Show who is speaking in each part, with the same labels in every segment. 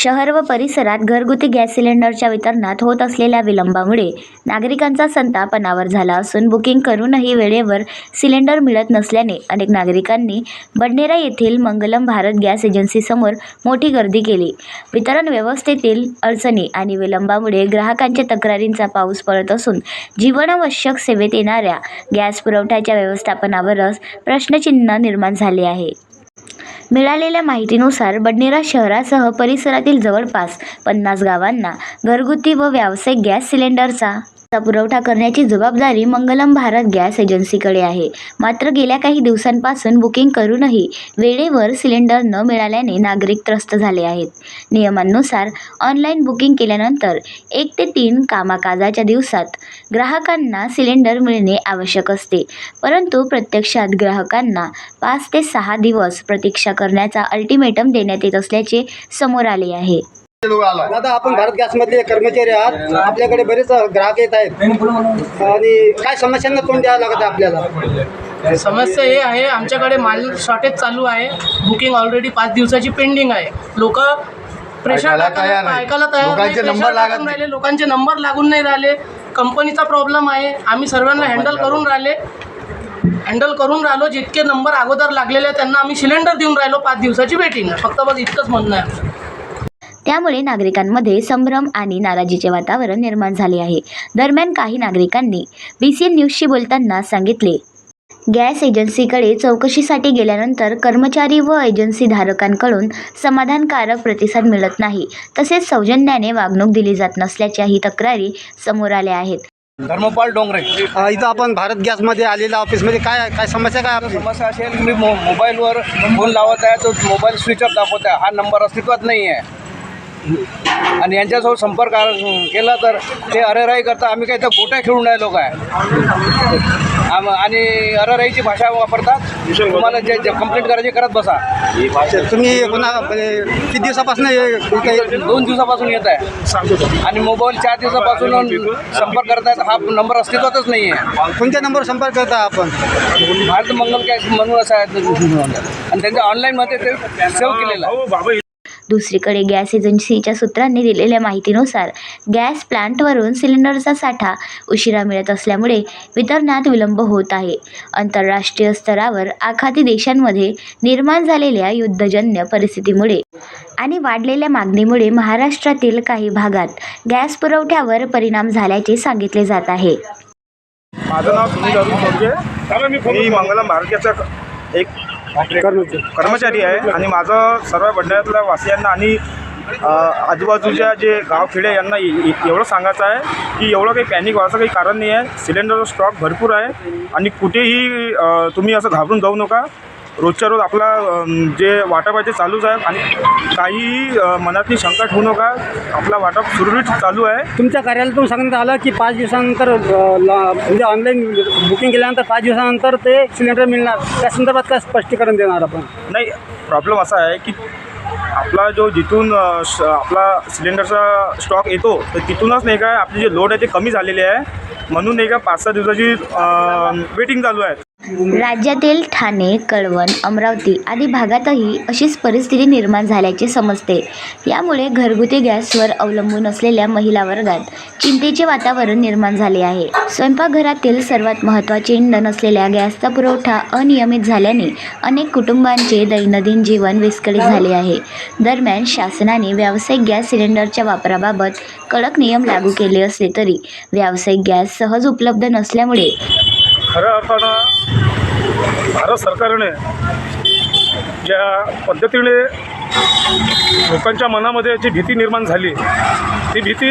Speaker 1: शहर व परिसरात घरगुती गॅस सिलेंडरच्या वितरणात होत असलेल्या विलंबामुळे नागरिकांचा संताप अनावर झाला असून बुकिंग करूनही वेळेवर सिलेंडर मिळत नसल्याने अनेक नागरिकांनी बडनेरा येथील मंगलम भारत गॅस एजन्सीसमोर मोठी गर्दी केली। वितरण व्यवस्थेतील अडचणी आणि विलंबामुळे ग्राहकांच्या तक्रारींचा पाऊस पडत असून जीवनावश्यक सेवेत येणाऱ्या गॅस पुरवठ्याच्या व्यवस्थापनावरच प्रश्नचिन्ह निर्माण झाले आहे। मिळालेल्या माहितीनुसार बडनेरा शहरासह परिसरातील जवळपास 50 गावांना घरगुती व व्यावसायिक गॅस सिलेंडरचा पुरवठा करण्याची जबाबदारी मंगलम भारत गॅस एजन्सीकडे आहे। मात्र गेल्या काही दिवसांपासून बुकिंग करूनही वेळेवर सिलेंडर न मिळाल्याने नागरिक त्रस्त झाले आहेत। नियमांनुसार ऑनलाईन बुकिंग केल्यानंतर 1 ते 3 कामकाजाच्या दिवसात ग्राहकांना सिलेंडर मिळणे आवश्यक असते, परंतु प्रत्यक्षात ग्राहकांना 5 ते 6 दिवस प्रतीक्षा करण्याचा अल्टिमेटम देण्यात येत असल्याचे समोर आले आहे।
Speaker 2: दादा, आपण भारत गॅस मधले कर्मचारी आहात। आपल्याकडे बरेच ग्राहक येत आहेत आणि काय समस्यांना तोंड द्यावं लागतं आपल्याला?
Speaker 3: समस्या हे आहे, आमच्याकडे माल शॉर्टेज चालू आहे। बुकिंग ऑलरेडी 5 दिवसाची पेंडिंग आहे। लोक ऐकायला तयार नाही, लोकांचे नंबर लागून नाही राहिले। कंपनीचा प्रॉब्लेम आहे। आम्ही सर्वांना हँडल करून राहिलो। जितके नंबर अगोदर लागलेले त्यांना आम्ही सिलेंडर देऊन राहिलो। 5 दिवसाची वेटिंग आहे, फक्त बस इतकंच म्हणणं आहे।
Speaker 1: त्यामुळे नागरिकांमध्ये संभ्रम आणि नाराजीचे वातावरण निर्माण झाले आहे। दरम्यान काही नागरिकांनी BCN न्यूजशी बोलताना सांगितले, गॅस एजन्सीकडे चौकशीसाठी गेल्यानंतर कर्मचारी व एजन्सी धारकांकडून समाधानकारक प्रतिसाद मिळत नाही, तसेच सौजन्याने वागणूक दिली जात नसल्याच्याही तक्रारी समोर आल्या आहेत।
Speaker 2: धर्मपाल डोंगरे, इथं आपण भारत गॅसमध्ये आलेल्या ऑफिसमध्ये काय समस्या काय आपली?
Speaker 4: समस्या असेल, मी मोबाईलवर फोन लावत आहे तो मोबाईल स्विच ऑफ दाखवत आहे। हा नंबर अस्तित्वात नाही आहे आणि यांच्यासोबत संपर्क केला तर ते अरेराई करता। आम्ही काय तर गोट्या खेळून राहिलो काय आणि अरेराईची भाषा वापरतात। तुम्हाला जे कंप्लेंट करायची करत बसा।
Speaker 2: तुम्ही किती दिवसापासून?
Speaker 4: 2 दिवसापासून येत आहे आणि मोबाईल 4 दिवसापासून संपर्क करत आहेत। हा नंबर अस्तित्वातच नाही आहे।
Speaker 2: कोणत्या नंबरवर संपर्क करता आपण?
Speaker 4: भारत मंगल गॅस म्हणून असं आहे आणि त्यांच्या ऑनलाईनमध्ये ते सेव्ह केलेलं आहे।
Speaker 1: दुसरीकडे गॅस एजन्सीच्या सूत्रांनी दिलेल्या माहितीनुसार गॅस प्लांटवरून सिलेंडरचा साठा उशिरा मिळत असल्यामुळे वितरणात विलंब होत आहे। आंतरराष्ट्रीय स्तरावर आखाती देशांमध्ये निर्माण झालेल्या युद्धजन्य परिस्थितीमुळे आणि वाढलेल्या मागणीमुळे महाराष्ट्रातील काही भागात गॅस पुरवठ्यावर परिणाम झाल्याचे सांगितले जात आहे।
Speaker 5: माझं नाव सुनील अरुण चौधरी, मी मंगलम भारत गॅसचा एक कर्मचारी आहे आणि माझं सर्व बडनेऱ्यातल्या वासियांना आणि आजूबाजूच्या जे गावखेडे यांना एवढं सांगायचं आहे की एवढं काही पॅनिक व्हायचं काही कारण नाही आहे। सिलेंडरचा स्टॉक भरपूर आहे आणि कुठेही तुम्ही असं घाबरून जाऊ नका। रोजच्या रोज आपला जे वाटप आहे ते चालूच आहे आणि काहीही मनातली शंका ठेवू नका। आपला वाटप सुरळीत चालू आहे।
Speaker 2: तुमच्या कार्यालयातून सांगण्यात आलं की 5 दिवसानंतर म्हणजे ऑनलाईन बुकिंग केल्यानंतर 5 दिवसानंतर ते सिलेंडर मिळणार। त्या संदर्भात काय स्पष्टीकरण देणार आपण?
Speaker 5: नाही, प्रॉब्लेम असा आहे की आपला जो जिथून आपला सिलेंडरचा स्टॉक येतो तर तिथूनच नाही का आपली जे लोड आहे ते कमी झालेले आहे, म्हणून नाही का 5-6 दिवसाची वेटिंग चालू आहे।
Speaker 1: राज्यातील ठाणे, कळवण, अमरावती आदी भागातही अशीच परिस्थिती निर्माण झाल्याचे समजते। यामुळे घरगुती गॅसवर अवलंबून असलेल्या महिला वर्गात चिंतेचे वातावरण निर्माण झाले आहे। स्वयंपाकघरातील सर्वात महत्त्वाचे इंधन असलेल्या गॅसचा पुरवठा अनियमित झाल्याने अनेक कुटुंबांचे दैनंदिन जीवन विस्कळीत झाले आहे। दरम्यान शासनाने व्यावसायिक गॅस सिलेंडरच्या वापराबाबत कडक नियम लागू केले असले तरी व्यावसायिक गॅस सहज उपलब्ध नसल्यामुळे
Speaker 5: खऱ्या अर्थानं भारत सरकारने ज्या पद्धतीने लोकांच्या मनामध्ये जी भीती निर्माण झाली, ती भीती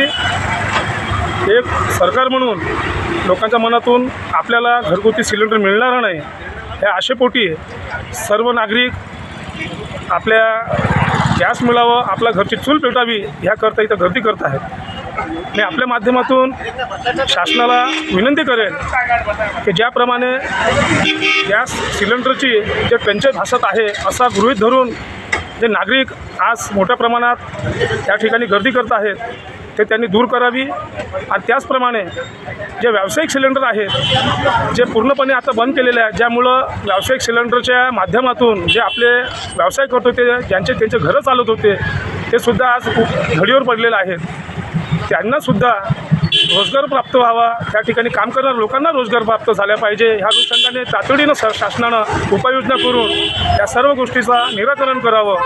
Speaker 5: एक सरकार म्हणून लोकांच्या मनातून आपल्याला घरगुती सिलेंडर मिळणार नाही या आशेपोटी सर्व नागरिक आपल्या गॅस मिळावं, आपल्या घरची चूल पेटावी ह्याकरता इथं गर्दी करत आहेत। मी आपल्या माध्यमातून शासनाला विनंती करेन की ज्याप्रमाणे गॅस सिलेंडरची जे टंचाई भासत आहे असा गृहीत धरून जे नागरिक आज मोठ्या प्रमाणात त्या ठिकाणी गर्दी करत आहेत ते त्यांनी दूर करावी आणि त्याचप्रमाणे जे व्यावसायिक सिलेंडर आहेत जे पूर्णपणे आता बंद केलेले आहेत, ज्यामुळं व्यावसायिक सिलेंडरच्या माध्यमातून जे आपले व्यवसाय करत होते, ज्यांचे त्यांचे घरं चालत होते ते सुद्धा आज घडीवर पडलेले आहेत. त्यांनासुद्धा रोजगार प्राप्त व्हावा, त्या ठिकाणी काम करणाऱ्या लोकांना रोजगार प्राप्त झाला पाहिजे. ह्या अनुषंगाने तातडीनं शासनानं उपाययोजना करून या सर्व गोष्टीचा निराकरण करावं,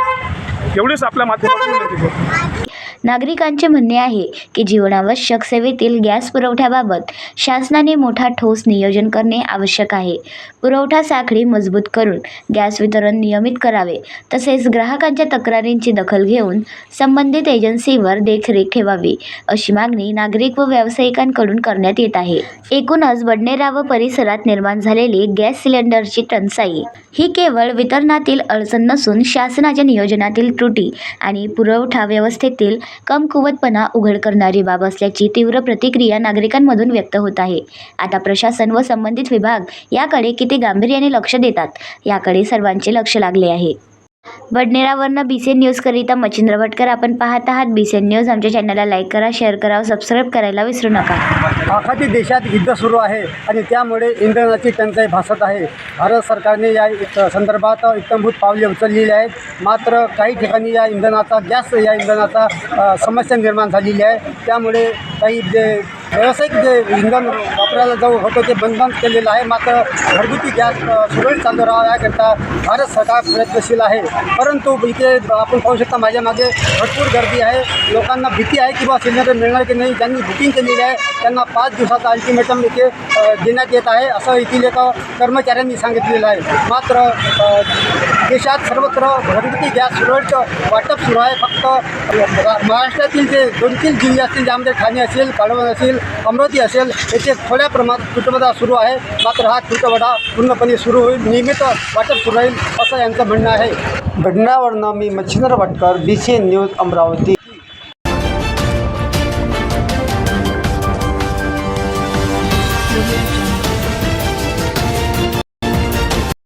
Speaker 5: एवढीच आपल्या माध्यमातून विनंती करतो.
Speaker 1: नागरिकांचे म्हणणे आहे की जीवनावश्यक सेवेतील गॅस पुरवठ्याबाबत शासनाने मोठा ठोस नियोजन करणे आवश्यक आहे. पुरवठा साखळी मजबूत करून गॅस वितरण नियमित करावे, तसेच ग्राहकांच्या तक्रारींची दखल घेऊन संबंधित एजन्सीवर देखरेख ठेवावी, अशी मागणी नागरिक व व्यावसायिकांकडून करण्यात येत आहे. एकूणच बडनेरा व परिसरात निर्माण झालेली गॅस सिलेंडरची टंचाई ही केवळ वितरणातील अडचण नसून शासनाच्या नियोजनातील त्रुटी आणि पुरवठा व्यवस्थेतील कमकुवतपणा उघड करणारी बाब असल्याची तीव्र प्रतिक्रिया नागरिकांमधून व्यक्त होत आहे. आता प्रशासन व संबंधित विभाग याकडे किती गांभीर्याने लक्ष देतात, याकडे सर्वांचे लक्ष लागले आहे. बडनेरावरनं BCN न्यूजकरिता मच्छिंद्र भटकर. आपण पाहत आहात BCN न्यूज. आमच्या चॅनलला लाईक करा, शेअर करा, सबस्क्राईब करायला विसरू नका.
Speaker 2: आखाती देशात युद्ध सुरू आहे आणि त्यामुळे इंधनाची टंचाई भासत आहे. भारत सरकारने या संदर्भात इत्थंभूत पावले उचललेली आहेत. मात्र काही ठिकाणी या इंधनाचा समस्या निर्माण झालेली आहे. त्यामुळे काही व्यावसायिक इंधन वापरायला जाऊ होतं ते बंधन केलेलं आहे. मात्र घरगुती गॅस सुरळीत चालू राहावा याकरता भारत सरकार प्रयत्नशील आहे. परंतु इथे आपण पाहू शकता माझ्या मागे भरपूर गर्दी आहे. लोकांना भीती आहे की बा सिलेंडर मिळणार की नाही. ज्यांनी बुकिंग केलेली आहे त्यांना 5 दिवसाचा अल्टिमेटम इथे देण्यात येत आहे, असं येथील एका कर्मचाऱ्यांनी सांगितलेलं आहे. मात्र देशात सर्वत्र घरगुती गॅस सुरळीत वाटप सुरू आहे. फक्त महाराष्ट्रातील जे 2-3 जिल्हे असतील, ज्यामध्ये ठाणे असेल, कळवण असेल, अमरावती असेल, येथे थोड्या प्रमाणात तुटवडा सुरू आहे. मात्र हा तुटवडा पूर्णपणे सुरू होईल, नियमित वाटप सुरू राहील, असं यांचं म्हणणं आहे. बडनेरावरनं मी मच्छिंद्र भटकर, BCN न्यूज, अमरावती.